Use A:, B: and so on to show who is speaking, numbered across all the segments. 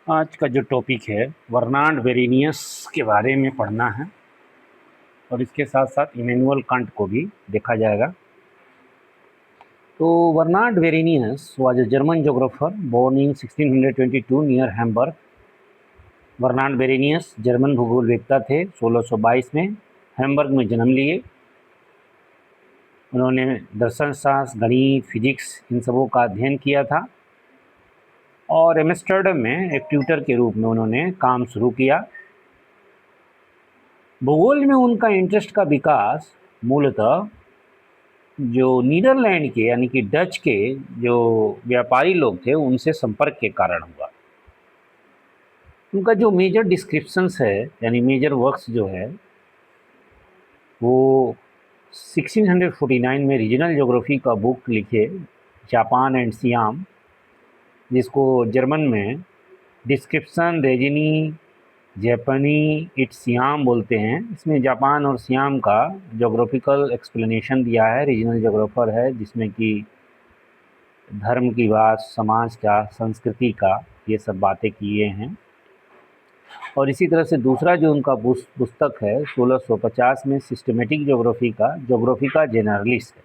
A: आज का जो टॉपिक है बर्नार्ड बेरेनियस के बारे में पढ़ना है और इसके साथ साथ इमैनुअल कांट को भी देखा जाएगा। तो Bernard Varenius was a German geographer born in 1622 near Hamburg. Bernard Varenius German भूगोलवेत्ता थे। 1622 में हैम्बर्ग में जन्म लिए। उन्होंने दर्शन शास्त्र, गणित, फिजिक्स इन सबों का अध्ययन किया था और एम्स्टर्डम में एक ट्यूटर के रूप में उन्होंने काम शुरू किया। भूगोल में उनका इंटरेस्ट का विकास मूलतः जो नीदरलैंड के यानी कि डच के जो व्यापारी लोग थे उनसे संपर्क के कारण हुआ। उनका जो मेजर डिस्क्रिप्शंस है यानी मेजर वर्क्स जो है वो 1649 में रीजनल ज्योग्राफी का बुक लिखे, जापान एंड सियाम, जिसको जर्मन में डिस्क्रिप्शन रेजिनी जापानी इट सियाम बोलते हैं। इसमें जापान और सियाम का जोग्राफिकल एक्सप्लेनेशन दिया है। रीजनल जोग्राफर है जिसमें कि धर्म की बात, समाज का, संस्कृति का, ये सब बातें किए हैं। और इसी तरह से दूसरा जो उनका पुस्तक है 1650 में सिस्टमेटिक जोग्राफी का जेनरलिस है।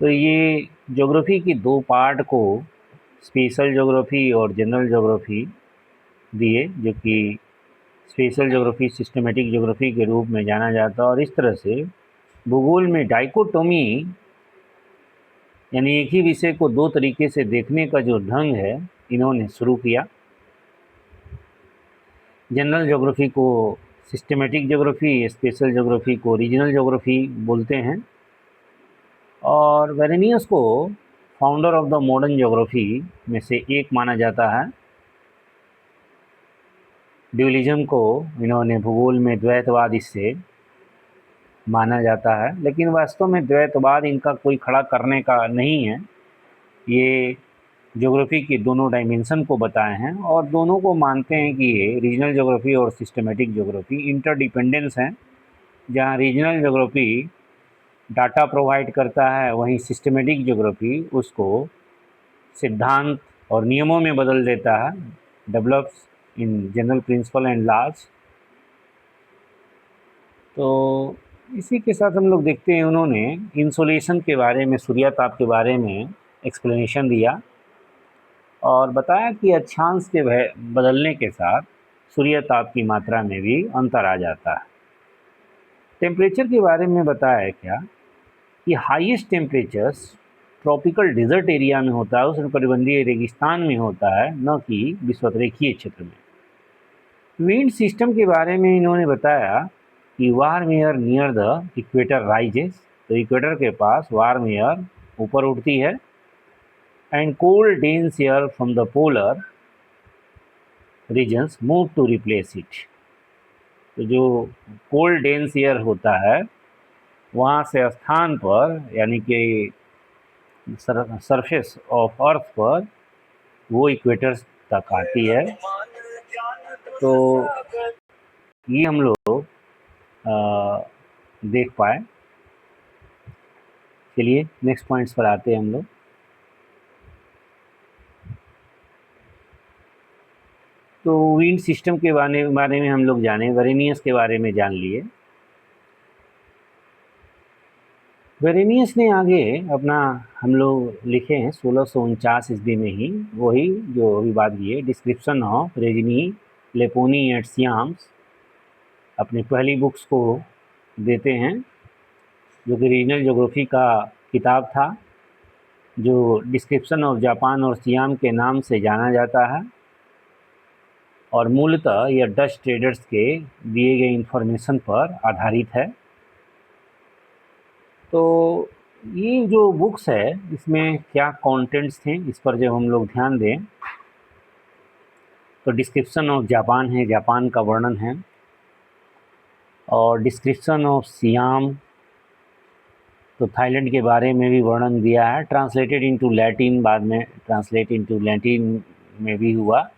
A: तो ये जोग्राफी की दो पार्ट को स्पेशल जोग्राफी और जनरल जोग्राफी दिए, जो कि स्पेशल जोग्राफी सिस्टमेटिक जोग्राफी के रूप में जाना जाता है। और इस तरह से भूगोल में डाइकोटोमी यानी एक ही विषय को दो तरीके से देखने का जो ढंग है इन्होंने शुरू किया। जनरल ज्योग्राफी को सिस्टमेटिक ज्योग्राफी, स्पेशल ज्योग्राफी को रीजनल ज्योग्राफी बोलते हैं। और बेरेनियस को founder of the modern geography में से एक माना जाता है। ड्यूलिज्म को इन्होंने भूगोल में द्वैतवाद इससे माना जाता है, लेकिन वास्तव में द्वैतवाद इनका कोई खड़ा करने का नहीं है। ये ज्योग्राफी के दोनों डायमेंशन को बताए हैं और दोनों को मानते हैं कि ये रीजनल ज्योग्राफी और सिस्टमेटिक ज्योग्राफी इंटरडिपेंडेंस हैं। जहाँ रीजनल ज्योग्राफी डाटा प्रोवाइड करता है, वहीं सिस्टमेटिक ज्योग्राफी उसको सिद्धांत और नियमों में बदल देता है, develops in general principle and laws. तो इसी के साथ हम लोग देखते हैं उन्होंने इंसोलेशन के बारे में, सूर्यताप के बारे में एक्सप्लेनेशन दिया और बताया कि अक्षांश के बदलने के साथ सूर्यताप की मात्रा में भी अंतर आ जाता है। टेम्परेचर के बारे में बताया क्या कि highest temperatures tropical desert area में होता है, उष्णकटिबंधीय रेगिस्तान में होता है, न कि विषुवतरेखीय क्षेत्र में। विंड सिस्टम के बारे में इन्होंने बताया कि warm air near the equator rises, तो इक्वेटर के पास वार्म एयर ऊपर उठती है, and cold dense air from the polar regions move to replace it. तो जो कोल्ड डेंस एयर होता है वहाँ से स्थान पर यानी कि सरफेस ऑफ अर्थ पर वो इक्वेटर तक आती है। तो ये हम लोग देख पाए। चलिए नेक्स्ट पॉइंट्स पर आते हैं हम लोग। तो विंड सिस्टम के बारे में हम लोग जाने, बेरेनियस के बारे में जान लिए। बेरेनियस ने आगे अपना हम लोग लिखे हैं 1649 ईस्वी में ही, वही जो अभी बात की है, डिस्क्रिप्शन ऑफ रेजिनी लेपोनी एट सियाम्स, अपनी पहली बुक्स को देते हैं, जो कि रीजनल ज्योग्राफी का किताब था, जो डिस्क्रिप्शन ऑफ जापान और सियाम के नाम से जाना जाता है। और मूलतः यह डच ट्रेडर्स के दिए गए इंफॉर्मेशन पर आधारित है। तो ये जो बुक्स है इसमें क्या कंटेंट्स थे इस पर जब हम लोग ध्यान दें तो डिस्क्रिप्शन ऑफ जापान है, जापान का वर्णन है, और डिस्क्रिप्शन ऑफ सियाम, तो थाईलैंड के बारे में भी वर्णन दिया है, ट्रांसलेटेड इनटू लैटिन, बाद में ट्रांसलेट इनटू लैटिन में भी हुआ।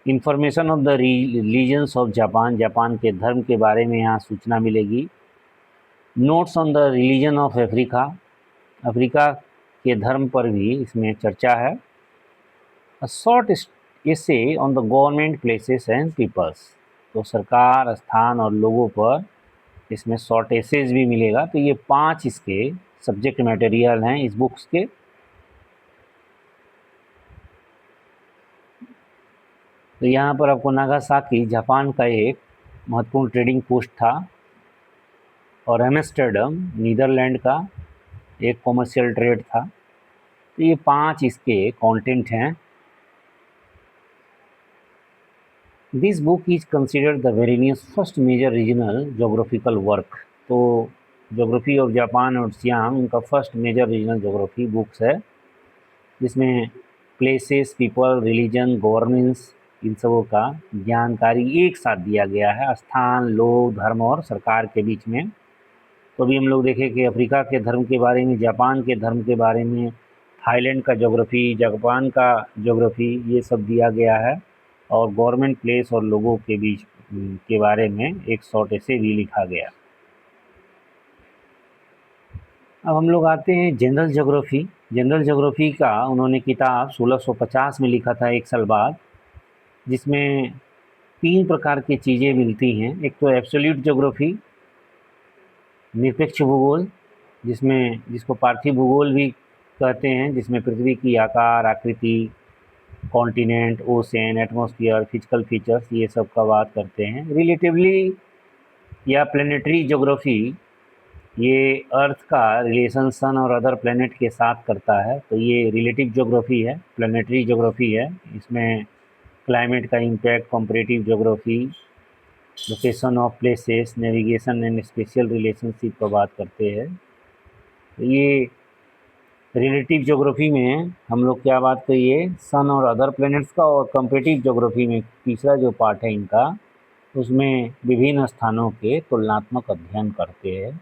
A: Information of the religions of Japan, Japan के धर्म के बारे में यहाँ सूचना मिलेगी। Notes on the religion of Africa, Africa के धर्म पर भी इसमें चर्चा है। A short essay on the government places and peoples। तो सरकार, स्थान और लोगों पर इसमें शॉर्ट एसेज भी मिलेगा। तो ये 5 इसके सब्जेक्ट मटेरियल हैं इस बुक्स के। तो यहाँ पर आपको नागासाकी जापान का एक महत्वपूर्ण ट्रेडिंग पोस्ट था और एम्स्टर्डम नीदरलैंड का एक कॉमर्शियल ट्रेड था। तो ये 5 इसके कंटेंट हैं। This book is considered the Varenius first major regional geographical work. तो जोग्राफी ऑफ जापान और सियाम इनका first major regional geography books है, जिसमें प्लेसेस, पीपल, रिलीजन, गवर्नेंस, इन सबों का जानकारी एक साथ दिया गया है, स्थान, लोग, धर्म और सरकार के बीच में। तो अभी हम लोग देखें कि अफ्रीका के धर्म के बारे में, जापान के धर्म के बारे में, थाईलैंड का जोग्राफ़ी, जापान का जोग्राफ़ी, ये सब दिया गया है। और गवर्नमेंट प्लेस और लोगों के बीच के बारे में एक शॉर्ट ऐसे भी लिखा गया। अब हम लोग आते हैं जनरल जोग्राफ़ी। जनरल जोग्राफ़ी का उन्होंने किताब 1650 में लिखा था, 1 साल बाद, जिसमें 3 प्रकार की चीज़ें मिलती हैं। एक तो एब्सोल्यूट जोग्राफ़ी, निरपेक्ष भूगोल, जिसको पार्थिव भूगोल भी कहते हैं, जिसमें पृथ्वी की आकार, आकृति, continent, ocean, atmosphere, physical features, ये सब का बात करते हैं। रिलेटिवली या प्लेनेटरी ज्योग्राफी, ये अर्थ का रिलेशन सन और अदर प्लेनेट के साथ करता है। तो ये रिलेटिव ज्योग्राफी है। प्लेनेटरी ज्योग्राफी है, इसमें क्लाइमेट का impact, comparative geography, location of places, navigation and special relationship पर बात करते हैं। तो ये रिलेटिव ज्योग्राफी में हम लोग क्या बात करिए, सन और अदर प्लैनेट्स का। और कंपैरेटिव ज्योग्राफी में तीसरा जो पार्ट है इनका, उसमें विभिन्न स्थानों के तुलनात्मक अध्ययन करते हैं।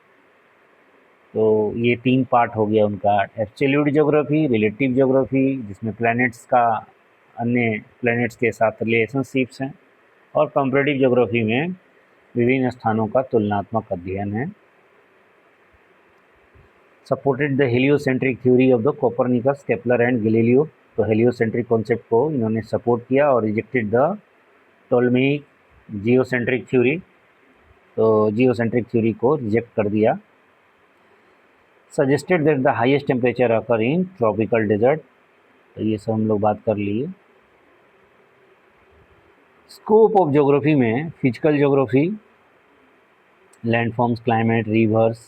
A: तो ये 3 पार्ट हो गया उनका, एब्सोल्यूट ज्योग्राफी, रिलेटिव ज्योग्राफी जिसमें प्लैनेट्स का अन्य प्लैनेट्स के साथ रिलेशनशिप्स हैं, और कंपैरेटिव ज्योग्राफी में विभिन्न स्थानों का तुलनात्मक अध्ययन है। Supported the heliocentric theory of the Copernicus, Kepler and Galileo. तो हेलियोसेंट्रिक कॉन्सेप्ट को इन्होंने सपोर्ट किया और rejected the Ptolemaic geocentric theory. तो जियोसेंट्रिक थ्योरी को रिजेक्ट कर दिया। Suggested that the highest temperature occur in tropical desert. तो ये सब हम लोग बात कर लिए। स्कोप ऑफ ज्योग्राफी में physical geography, landforms, climate, rivers.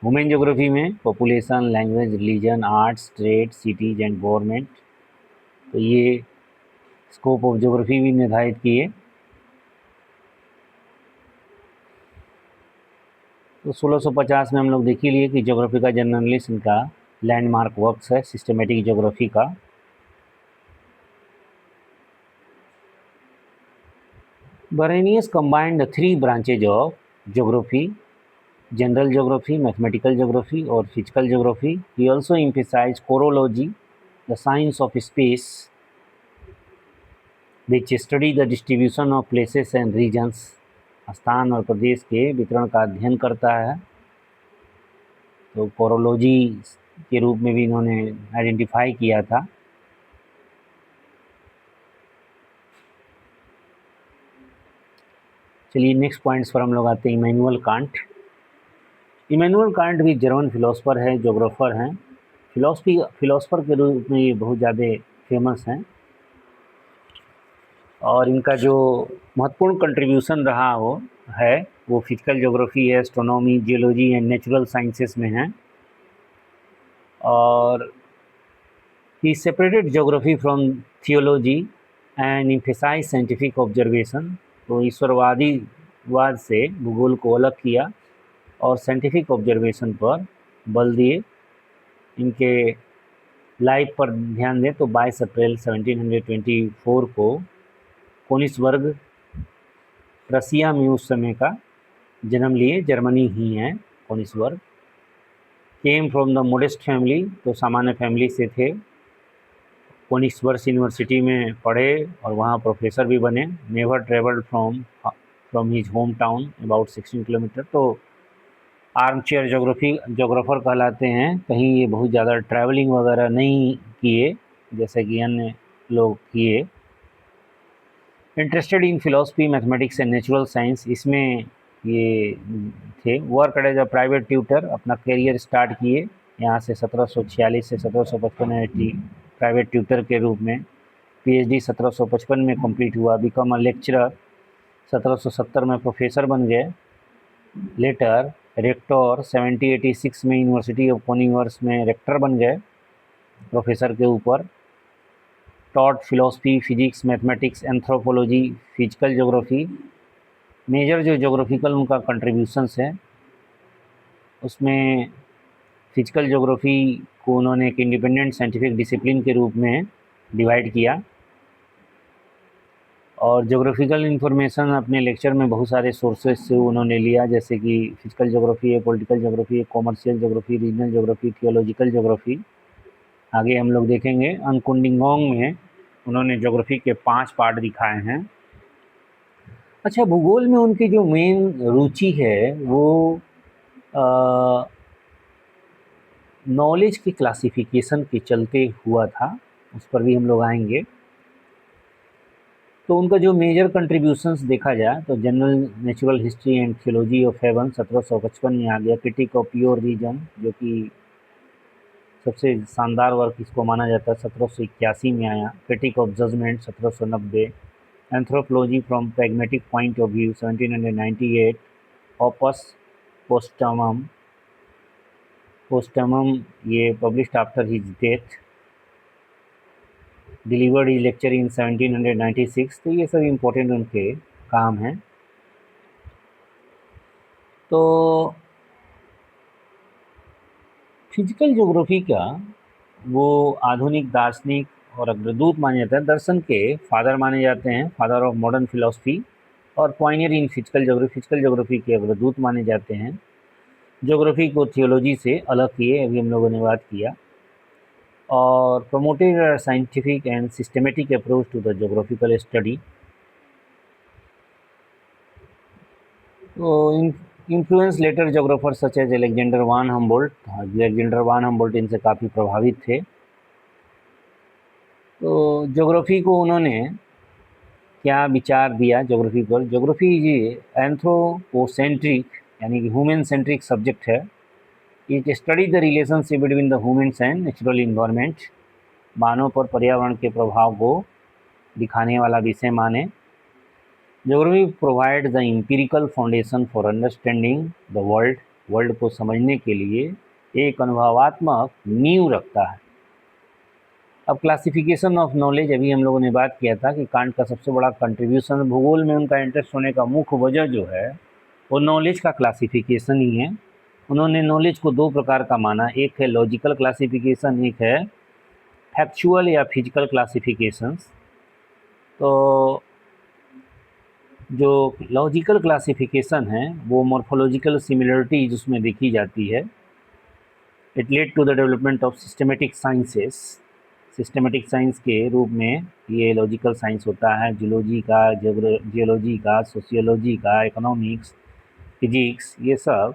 A: Women geography में population, language, religion, arts, trade, cities and government. तो ये स्कोप ऑफ ज्योग्राफी भी निर्धारित किए। तो 1650 में हम लोग देख ही लिए कि ज्योग्राफी का जर्नलिज्म का लैंडमार्क वर्क्स है सिस्टमेटिक ज्योग्राफी का। Berenius combined the 3 branches of geography, general geography, mathematical geography और physical geography. He also emphasized chorology, the science of space, which study the distribution of places and regions, स्थान और प्रदेश के वितरण का अध्ययन करता है। तो कोरोलॉजी के रूप में भी इन्होंने आइडेंटिफाई किया था। चलिए नेक्स्ट पॉइंट्स पर हम लोग आते हैं। Immanuel Kant. इमैनुअल कांट भी जर्मन फिलोसफर है, जोग्राफर हैं। फिलोसफर के रूप में ये बहुत ज़्यादा फेमस हैं, और इनका जो महत्वपूर्ण कंट्रीब्यूशन रहा वो फिजिकल ज्योग्राफी है, astronomy, geology and natural sciences में है। और he separated geography from theology and emphasise scientific observation. तो ईश्वरवाद से भूगोल को अलग किया और साइंटिफिक ऑब्जर्वेशन पर बल दिए। इनके लाइफ पर ध्यान दें तो 22 अप्रैल 1724 को कोनिग्सबर्ग, रसिया में उस समय का जन्म लिए। जर्मनी ही है Königsberg. Came from the modest family, तो सामान्य फैमिली से थे। कोनिग्सबर्ग यूनिवर्सिटी में पढ़े और वहाँ प्रोफेसर भी बने। Never travelled from his home town about 16 kilometre. तो आर्म चेयर जोग्राफर कहलाते हैं। कहीं ये बहुत ज़्यादा ट्रैवलिंग वगैरह नहीं किए जैसे कि अन्य लोग किए। Interested in philosophy, mathematics and natural science, इसमें ये थे। Work as a private tutor, अपना करियर स्टार्ट किए यहाँ से 1746 से 1755 में प्राइवेट ट्यूटर के रूप में। पीएचडी 1755 में कंप्लीट हुआ। बिकम अ लेक्चरर, 1770 में प्रोफेसर बन गए। लेटर रेक्टर 1786 में यूनिवर्सिटी ऑफ कॉनिवर्स में रेक्टर बन गए प्रोफेसर के ऊपर। Taught philosophy, physics, mathematics, anthropology, physical geography. Major जो ज्योग्राफिकल उनका कंट्रीब्यूशंस है उसमें फिजिकल ज्योग्राफी को उन्होंने एक इंडिपेंडेंट साइंटिफिक डिसिप्लिन के रूप में डिवाइड किया। और ज्योग्राफिकल इन्फॉर्मेशन अपने लेक्चर में बहुत सारे सोर्सेज से उन्होंने लिया, जैसे कि फिजिकल ज्योग्राफी है, पॉलिटिकल ज्योग्राफी है, commercial geography, regional geography, theological geography. आगे हम लोग देखेंगे। अंकुंडिंगोंग में उन्होंने ज्योग्राफी के 5 पार्ट दिखाए हैं। अच्छा, भूगोल में उनकी जो मेन रुचि है वो नॉलेज की क्लासिफिकेशन के चलते हुआ था, उस पर भी हम लोग आएंगे। तो उनका जो मेजर कंट्रीब्यूशंस देखा जाए तो general natural history and theology of haven 1755 में आ गया। क्रिटिक ऑफ प्योर रीजन, जो कि सबसे शानदार वर्क इसको माना जाता है, 1781 में आया। Critique of judgement 1790। Anthropology from pragmatic point of view 1798। Opus postumum, ये published after his death. Delivered he lecture in 1796। तो ये सब इम्पोर्टेंट उनके काम हैं। तो फिजिकल ज्योग्राफी का वो आधुनिक दार्शनिक और अग्रदूत माने जाते हैं, दर्शन के फादर माने जाते हैं, फादर ऑफ मॉडर्न फिलोसफी, और Pioneer in physical geography, physical geography के अग्रदूत माने जाते हैं। ज्योग्राफी को थियोलॉजी से अलग किए, अभी हम लोगों ने बात किया। और promoted scientific and systematic approach to the geographical study. तो influence later geographer such as Alexander von Humboldt. Alexander von Humboldt इनसे काफ़ी प्रभावित थे। तो ज्योग्राफी को उन्होंने क्या विचार दिया ज्योग्राफी पर? ज्योग्राफी ये एंथ्रोपोसेंट्रिक यानी कि ह्यूमन सेंट्रिक सब्जेक्ट है। It study the relationship between the humans and natural environment. मानव पर पर्यावरण के प्रभाव को दिखाने वाला विषय माने। Geography provide the empirical foundation for understanding the world. World को समझने के लिए एक अनुभवात्मक नींव रखता है। अब क्लासिफिकेशन ऑफ नॉलेज, अभी हम लोगों ने बात किया था कि कांट का सबसे बड़ा कंट्रीब्यूशन भूगोल में उनका इंटरेस्ट होने का मुख्य वजह जो है वो नॉलेज का क्लासिफिकेशन ही है। उन्होंने नॉलेज को 2 प्रकार का माना, एक है लॉजिकल क्लासिफिकेशन, एक है फैक्चुअल या फिजिकल क्लासिफिकेशंस। तो जो लॉजिकल क्लासिफिकेशन है वो मॉर्फोलॉजिकल सिमिलरिटीज उसमें देखी जाती है। It led to the development of systematic sciences. Systematic science के रूप में ये लॉजिकल साइंस होता है। जियोलॉजी का, जियोलॉजी का, सोशियोलॉजी का, इकोनॉमिक्स, फिजिक्स, ये सब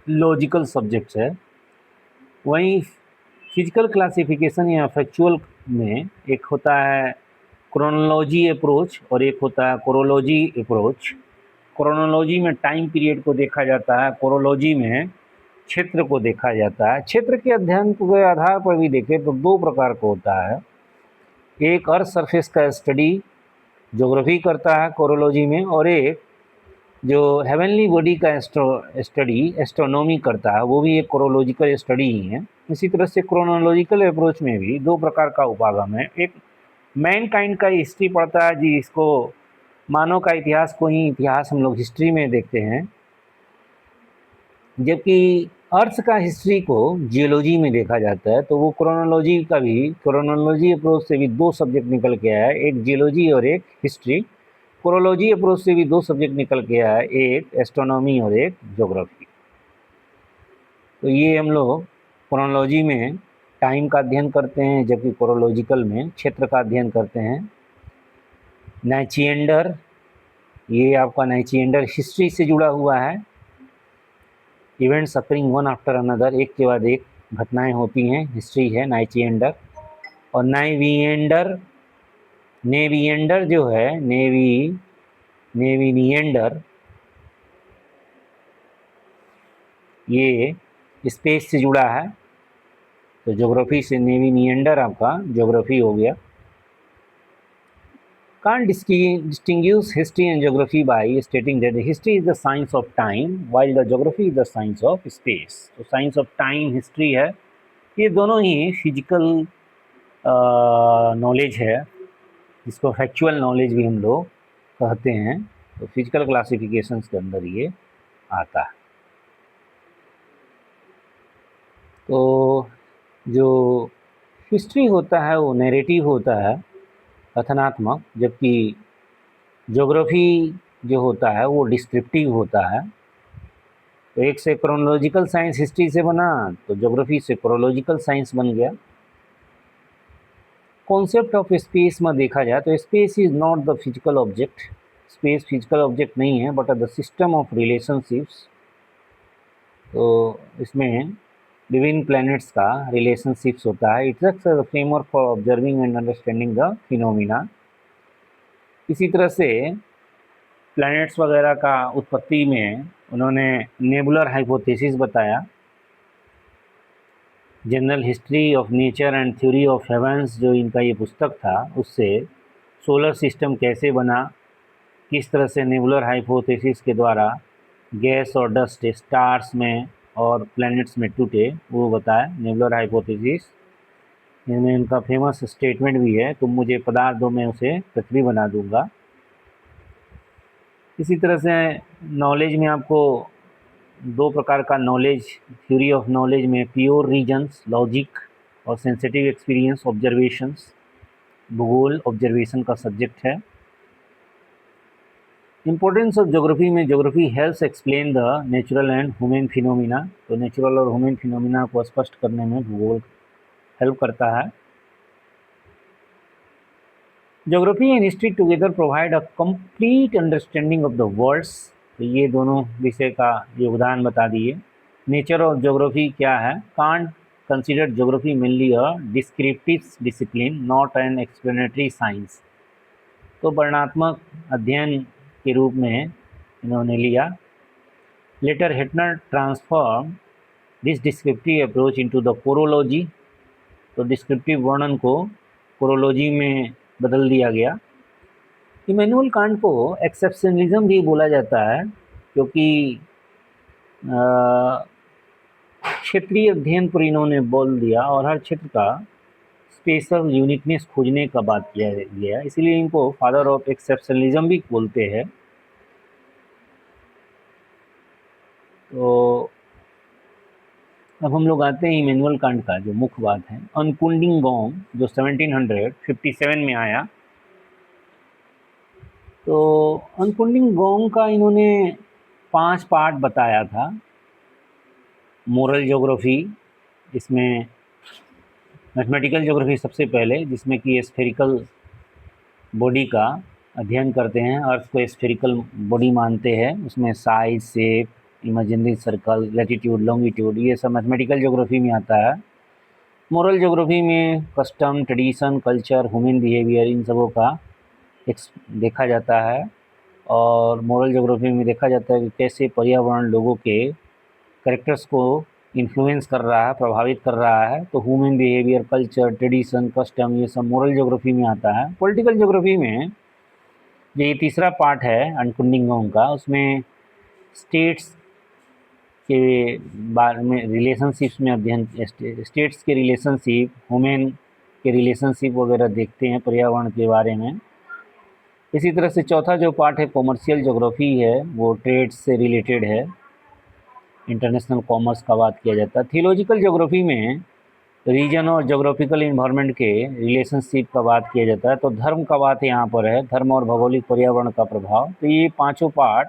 A: लॉजिकल सब्जेक्ट्स है। वहीं फिजिकल क्लासिफिकेशन या फैक्चुअल में एक होता है क्रोनोलॉजी अप्रोच और एक होता है कोरोलॉजी अप्रोच। क्रोनोलॉजी में टाइम पीरियड को देखा जाता है, कोरोलॉजी में क्षेत्र को देखा जाता है। क्षेत्र के अध्ययन के आधार पर भी देखें तो 2 प्रकार का होता है। एक अर्थ सरफेस का स्टडी ज्योग्राफी करता है कोरोलॉजी में, और एक जो हेवनली बॉडी का स्टडी एस्ट्रोनॉमी करता है, वो भी एक कोरोलॉजिकल स्टडी ही है। इसी तरह से क्रोनोलॉजिकल अप्रोच में भी 2 प्रकार का उपागम है। एक मैन काइंड का हिस्ट्री पढ़ता है, जिसको मानव का इतिहास को ही इतिहास हम लोग हिस्ट्री में देखते हैं, जबकि अर्थ का हिस्ट्री को जियोलॉजी में देखा जाता है। तो वो क्रोनोलॉजी का भी, क्रोनोलॉजी अप्रोच से भी 2 सब्जेक्ट निकल के आया है, एक जियोलॉजी और एक हिस्ट्री। कोरोलॉजी अप्रोच से भी 2 सब्जेक्ट निकल के आया है, एक एस्ट्रोनॉमी और एक ज्योग्राफी। तो ये हम लोग क्रोनोलॉजी में टाइम का अध्ययन करते हैं, जबकि कोरोलॉजिकल में क्षेत्र का अध्ययन करते हैं। नाइचिएंडर, ये आपका नाइचिएंडर हिस्ट्री से जुड़ा हुआ है। Events occurring one after another, एक के बाद एक घटनाएं होती हैं, हिस्ट्री है नाइचिएंडर। और नाइविएंडर नेविएंडर जो है, नेविनिएंडर, ये स्पेस से जुड़ा है, तो ज्योग्राफी से नेविनिएंडर आपका ज्योग्राफी हो गया। Can't distinguish history and geography by stating that the history is the science of time while the geography is the science of space। तो साइंस ऑफ टाइम हिस्ट्री है, ये दोनों ही फिजिकल नॉलेज है, जिसको फैक्चुअल नॉलेज भी हम लोग कहते हैं। तो फिजिकल क्लासिफिकेशंस के अंदर ये आता है। तो जो हिस्ट्री होता है वो नैरेटिव होता है, कथनात्मक, जबकि ज्योग्राफी जो होता है वो डिस्क्रिप्टिव होता है। तो एक से क्रोनोलॉजिकल साइंस हिस्ट्री से बना, तो ज्योग्राफी से क्रोनोलॉजिकल साइंस बन गया। कॉन्सेप्ट ऑफ स्पेस में देखा जाए तो space is not the physical object, space physical object नहीं है, but the system of relationships. तो इसमें विभिन्न प्लैनेट्स का रिलेशनशिप्स होता है। It's the framework for observing and understanding the phenomena. इसी तरह से प्लैनेट्स वगैरह का उत्पत्ति में उन्होंने नेबुलर हाइपोथेसिस बताया। General history of nature and theory of heavens जो इनका ये पुस्तक था, उससे सोलर सिस्टम कैसे बना, किस तरह से नेबुलर हाइपोथेसिस के द्वारा गैस और डस्ट स्टार्स में और प्लैनेट्स में टूटे, वो बताया नेबुलर हाइपोथेसिस। इनमें उनका फेमस स्टेटमेंट भी है, तुम मुझे पदार्थ दो मैं उसे पृथ्वी बना दूंगा। इसी तरह से नॉलेज में आपको दो प्रकार का नॉलेज, थ्योरी ऑफ नॉलेज में प्योर रीजन्स, लॉजिक, और सेंसिटिव एक्सपीरियंस, ऑब्जर्वेशंस। भूगोल ऑब्जर्वेशन का सब्जेक्ट है। इम्पोर्टेंस ऑफ ज्योग्राफी में geography helps explain the natural and human phenomena. तो नेचुरल और ह्यूमन फिनोमिना को स्पष्ट करने में भूगोल हेल्प करता है। Geography and history together provide a complete understanding of the worlds. तो ये दोनों विषय का योगदान बता दिए। नेचर ऑफ ज्योग्राफी क्या है? Kant consider geography mainly a descriptive discipline, not an explanatory science. तो वर्णनात्मक अध्ययन के रूप में इन्होंने लिया। Later Hettner transform this descriptive approach into the chorology. तो डिस्क्रिप्टिव वर्णन को कोरोलॉजी में बदल दिया गया। इमैनुअल कांट को एक्सेप्शनलिज्म भी बोला जाता है, क्योंकि क्षेत्रीय अध्ययन पर इन्होंने बोल दिया और हर क्षेत्र का स्पेशल यूनिकनेस खोजने का बात किया गया, इसलिए इनको फादर ऑफ एक्सेप्शनलिज्म भी बोलते हैं। तो अब हम लोग आते हैं इमैनुअल कांट का जो मुख्य बात है, अनकुंडिंग गोंग, जो 1757 में आया। तो अनकुंडिंग गोंग का इन्होंने 5 पार्ट बताया था। मोरल ज्योग्राफी, इसमें मैथमेटिकल ज्योग्राफी सबसे पहले, जिसमें कि स्फेरिकल बॉडी का अध्ययन करते हैं, अर्थ को स्फेरिकल बॉडी मानते हैं, उसमें size, shape, imaginary circle, latitude, longitude, ये सब मैथमेटिकल ज्योग्राफी में आता है। मोरल ज्योग्राफी में custom, tradition, culture, human behaviour, इन सबों का देखा जाता है। और मोरल ज्योग्राफी में देखा जाता है कि कैसे पर्यावरण लोगों के कैरेक्टर्स को इन्फ्लुएंस कर रहा है, प्रभावित कर रहा है। तो human behaviour, culture, tradition, custom, ये सब मोरल ज्योग्राफी में आता है। पॉलिटिकल ज्योग्राफी में ये तीसरा पार्ट है अनकुंडिंग गोंग का, उसमें स्टेट्स के बारे में, रिलेशनशिप्स में अध्ययन, स्टेट्स के रिलेशनशिप, ह्यूमन के रिलेशनशिप वगैरह देखते हैं पर्यावरण के बारे में। इसी तरह से चौथा जो पार्ट है कॉमर्शियल ज्योग्राफी है, वो ट्रेड से रिलेटेड है, इंटरनेशनल कॉमर्स का बात किया जाता है। थियोलॉजिकल ज्योग्राफी में रीजन और ज्योग्राफिकल इन्वायरमेंट के रिलेशनशिप का बात किया जाता है। तो धर्म का बात यहाँ पर है, धर्म और भौगोलिक पर्यावरण का प्रभाव। तो ये पांचों पार्ट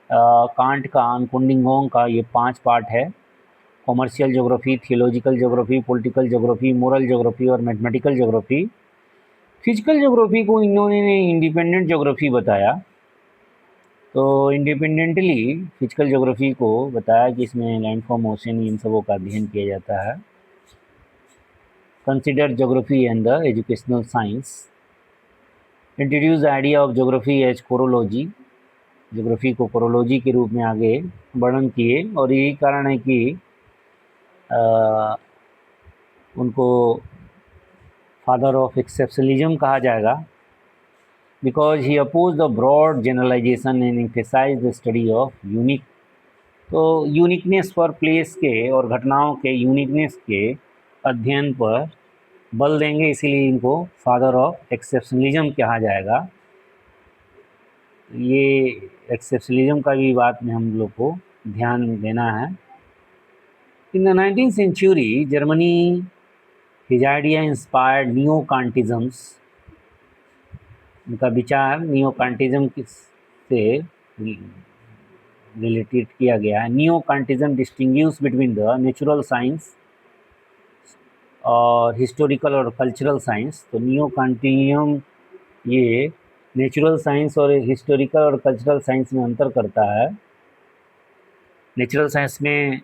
A: कांट का, अनकुंडिंग गोंग का, ये 5 पार्ट है। Commercial geography, theological geography, political geography, moral geography और मैथमेटिकल ज्योग्राफी। फिजिकल ज्योग्राफी को इन्होंने इंडिपेंडेंट ज्योग्राफी बताया। तो इंडिपेंडेंटली फिजिकल ज्योग्राफी को बताया कि इसमें लैंडफॉर्म, ओशन, इन सबों का अध्ययन किया जाता है। Consider geography and the educational science. Introduce the idea of geography as chorology, geography को कोरोलॉजी के रूप में आगे वर्णन किए, और यही कारण है कि उनको फादर ऑफ एक्सेप्शनलिज्म कहा जाएगा, because he oppose the broad generalisation and emphasise the study of unique. तो यूनिकनेस पर, प्लेस के और घटनाओं के यूनिकनेस के अध्ययन पर बल देंगे, इसीलिए इनको फादर ऑफ एक्सेप्शनलिज्म कहा जाएगा। ये एक्सेप्शनलिज्म का भी बात में हम लोग को ध्यान देना है। In the 19th century Germany, his idea inspired neo Kantisms, उनका विचार नियो कांटिज़म से रिलेटेड किया गया है। Neo Kantism distinguish between the natural science और हिस्टोरिकल और कल्चरल साइंस। तो नियो कांटिज़म ये नेचुरल साइंस और हिस्टोरिकल और कल्चरल साइंस में अंतर करता है। नेचुरल साइंस में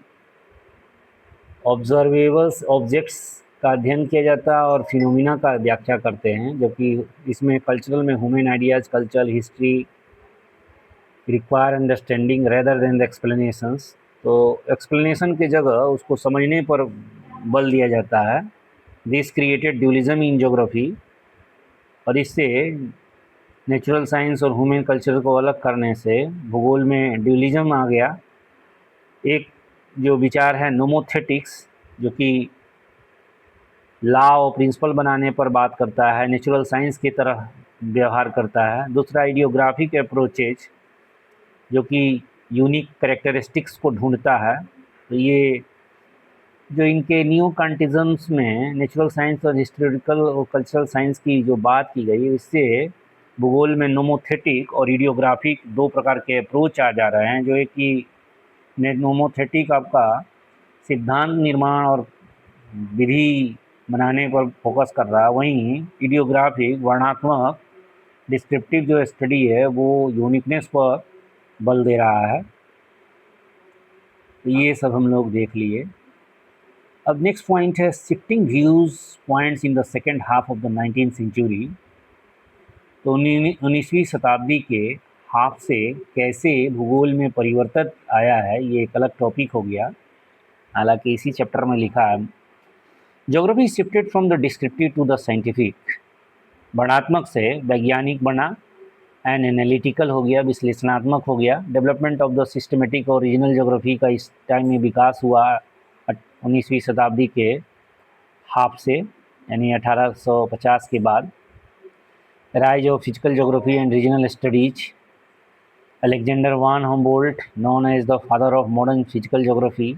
A: ऑब्जर्वेबल्स ऑब्जेक्ट्स का अध्ययन किया जाता है और फिनोमिना का व्याख्या करते हैं, जबकि इसमें कल्चरल में human ideas, cultural history require understanding rather than the explanations. तो एक्सप्लेनेशन की जगह उसको समझने पर बल दिया जाता है। This created dualism in geography, और इससे नेचुरल साइंस और ह्यूमन कल्चर को अलग करने से भूगोल में ड्यूलिज्म आ गया। एक जो विचार है नोमोथेटिक्स, जो कि लॉ और प्रिंसिपल बनाने पर बात करता है, नेचुरल साइंस की तरह व्यवहार करता है। दूसरा आइडियोग्राफिक अप्रोचेज, जो कि यूनिक कैरेक्टरिस्टिक्स को ढूंढता है। तो ये जो इनके नियो कांटिज़म्स में नेचुरल साइंस और हिस्टोरिकल और कल्चरल साइंस की जो बात की गई, इससे भूगोल में नोमोथेटिक और आइडियोग्राफिक दो प्रकार के अप्रोच आ जा रहे हैं। जो एक कि नोमोथेटिक आपका सिद्धांत निर्माण और विधि बनाने पर फोकस कर रहा है, वहीं आइडियोग्राफिक वर्णनात्मक डिस्क्रिप्टिव जो स्टडी है वो यूनिकनेस पर बल दे रहा है। तो ये सब हम लोग देख लिए। अब नेक्स्ट पॉइंट है shifting views points in the second half of the 19th century. तो 19वीं शताब्दी के हाफ से कैसे भूगोल में परिवर्तन आया है, ये एक अलग टॉपिक हो गया। हालांकि इसी चैप्टर में लिखा है, geography shifted from the descriptive to the scientific. वर्णनात्मक से वैज्ञानिक बना, एंड एनालिटिकल हो गया, विश्लेषणात्मक हो गया। डेवलपमेंट ऑफ द सिस्टमेटिक और रीजनल ज्योग्राफी का इस टाइम में विकास हुआ 19वीं शताब्दी के हाफ से, यानी 1850 के बाद। Rise of physical geography and regional studies. Alexander von Humboldt, known as the father of modern physical geography,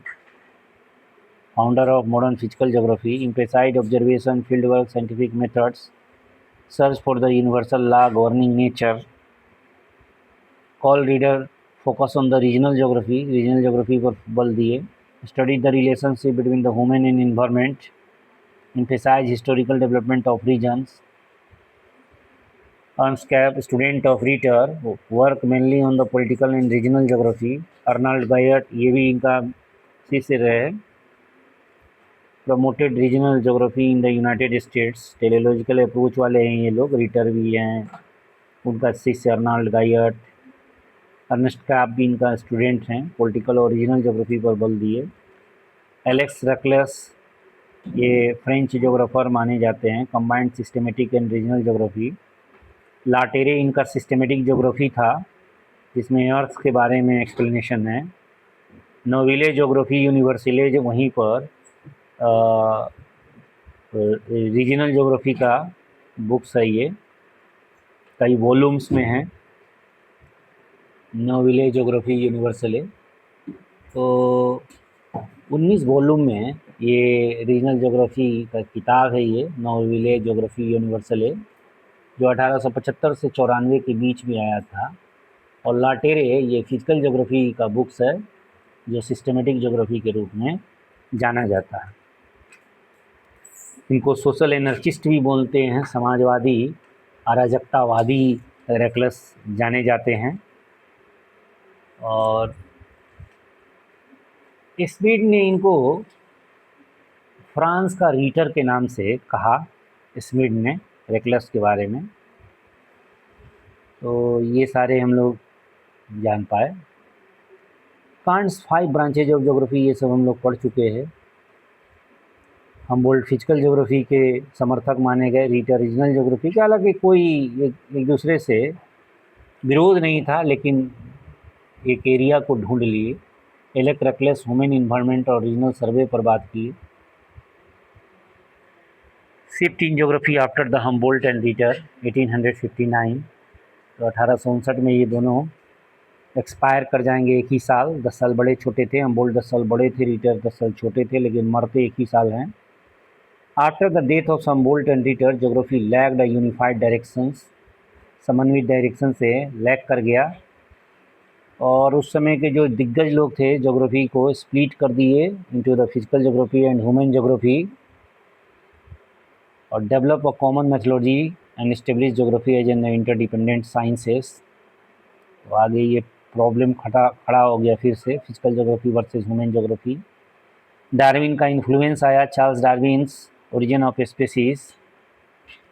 A: founder of modern physical geography, emphasized observation, field work, scientific methods, search for the universal law governing nature. Carl Ritter focus on the regional geography पर बल दिए। Study the relationship between the human and environment, emphasize historical development of regions. Ernst Kapp, student of Ritter, work mainly on the political and regional geography. Arnold Guyot, ये भी इनका शिष्य रहे। Promoted regional geography in the United States. Teleological approach वाले हैं ये लोग, Ritter भी हैं, उनका शिष्य अर्नाल्ड गायट। अर्नेस्ट कैप भी इनका स्टूडेंट हैं, पॉलिटिकल और रीजनल ज्योग्राफी पर बल दिए। एलेक्स रकलेस, ये फ्रेंच ज्योग्राफर माने जाते हैं, combined systematic and regional geography. Later इनका सिस्टमेटिक ज्योग्राफी था, जिसमें अर्थ के बारे में एक्सप्लेनेशन है। नोविले ज्योग्राफी यूनिवर्सले, जो वहीं पर रीजनल ज्योग्राफी का बुक्स है, ये कई वॉल्यूम्स में है, नोविले ज्योग्राफी यूनिवर्सले। तो 19 वॉल्यूम में ये रीजनल ज्योग्राफी का किताब है, ये नोविले ज्योग्राफी यूनिवर्सले, जो 1875 से 94 के बीच में आया था। और लाटेरे ये फिजिकल ज्योग्राफी का बुक्स है, जो सिस्टमेटिक ज्योग्राफी के रूप में जाना जाता है। इनको सोशल एनर्जिस्ट भी बोलते हैं, समाजवादी, अराजकतावादी रेकलस जाने जाते हैं। और स्पीड ने इनको फ्रांस का रीटर के नाम से कहा, स्मिड ने रेकलस के बारे में। तो ये सारे हम लोग जान पाए। कांट्स 5 ब्रांचेज ऑफ ज्योग्राफी, ये सब हम लोग पढ़ चुके हैं। हमबोल्ट फिजिकल ज्योग्राफी के समर्थक माने गए, रीटर रीजनल ज्योग्राफी के। हालांकि कोई एक दूसरे से विरोध नहीं था, लेकिन एक एरिया को ढूंढ लिए। एलेक रकलेस ह्यूमन इन्वायरमेंट और रीजनल सर्वे पर बात की। Shift in geography after the Humboldt and रीटर 1859। तो 1859 में ये दोनों एक्सपायर कर जाएंगे एक ही साल। 10 साल बड़े छोटे थे, हमबोल्ट 10 साल बड़े थे, रीटर 10 साल छोटे थे, लेकिन मरते एक ही साल हैं। After the death of Humboldt and रीटर, geography lacked a unified directions, समन्वित डायरेक्शन से लैक कर गया। और उस समय के जो दिग्गज लोग थे ज्योग्राफी को स्प्लिट कर दिए into the physical geography and human geography, और develop a common methodology and establish geography as an interdependent sciences. तो आगे ये प्रॉब्लम खड़ा हो गया फिर से, physical geography versus human geography. Darwin का इन्फ्लुएंस आया। Charles Darwin's origin of species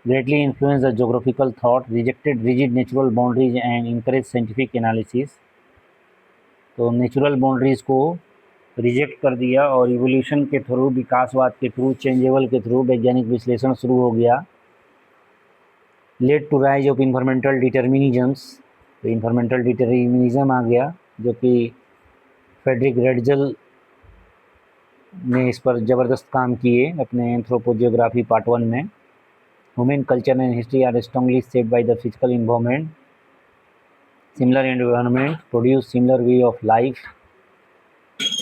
A: greatly influenced the geographical thought, rejected rigid natural boundaries and encouraged scientific analysis। तो नेचुरल बाउंड्रीज को रिजेक्ट कर दिया और इवोल्यूशन के थ्रू, विकासवाद के थ्रू, चेंजेबल के थ्रू वैज्ञानिक विश्लेषण शुरू हो गया। Led to rise of environmental determinisms. तो इन्वायरमेंटल डिटर्मिनिज्म आ गया, जो कि फ्रेडरिक रेडजल ने इस पर ज़बरदस्त काम किए अपने एंथ्रोपोजियोग्राफी पार्ट 1 में। Human culture and history are strongly shaped by the physical environment. Similar environment produce similar way of life।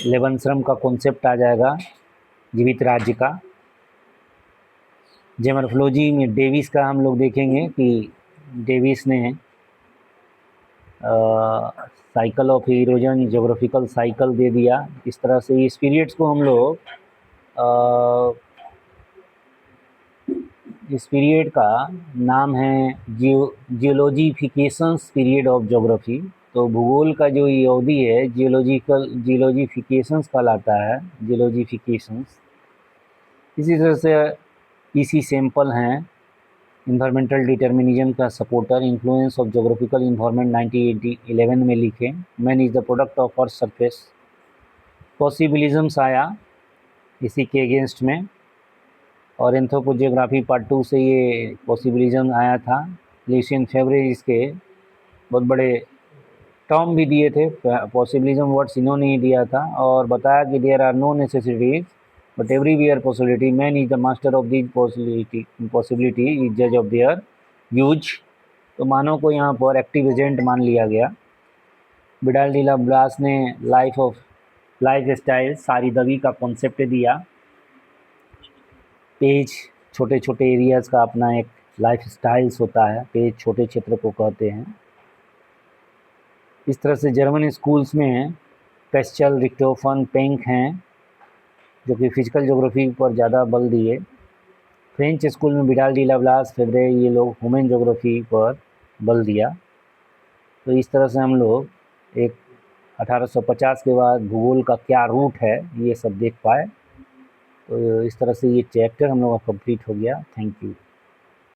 A: लेबनश्रम का कॉन्सेप्ट आ जाएगा, जीवित राज्य का। जेमोर्फोलॉजी में डेविस का हम लोग देखेंगे कि डेविस ने cycle of erosion, geographical cycle दे दिया। इस तरह से इस पीरियड्स को हम लोग इस पीरियड का नाम है जियोलॉजिफिकेशंस पीरियड ऑफ ज्योग्राफी। तो भूगोल का जो ये अवधि है जियोलॉजिफिकेशंस कहलाता है, जियोलॉजिफिकेशंस। इसी तरह से इसी सैंपल हैं इन्वायरमेंटल डिटर्मिनिज्म का supporter. Influence of geographical environment 1911 में लिखे। Man is the product of earth surface. Possibilisms आया इसी के अगेंस्ट में, और एंथ्रोपोजियोग्राफी पार्ट 2 से ये पॉसिबिलिज्म आया था। ल्यूसियन फेब्रे इसके बहुत बड़े टर्म भी दिए थे। पॉसिबिलिज्म वर्ड्स इन्होंने ही दिया था और बताया कि there are no necessities but everywhere possibility. Man is the master of this possibility is जज ऑफ देयर यूज। तो मानव को यहाँ पर एक्टिव एजेंट मान लिया गया। विडाल डी ला ब्लास ने लाइफ स्टाइल सारी दवी का कॉन्सेप्ट दिया। पेज छोटे छोटे एरियाज़ का अपना एक लाइफ स्टाइल्स होता है, पेज छोटे क्षेत्र को कहते हैं। इस तरह से जर्मन स्कूल्स में पेस्चल, रिक्टोफन, पेंक हैं जो कि फिजिकल ज्योग्राफी पर ज़्यादा बल दिए। फ्रेंच स्कूल में विडाल डी लाब्लास, फेब्रे, ये लोग ह्यूमन ज्योग्राफी पर बल दिया। तो इस तरह से हम लोग एक 1850 के बाद भूगोल का क्या रूट है ये सब देख पाए। तो इस तरह से ये चैप्टर हम लोग का कंप्लीट हो गया। Thank you.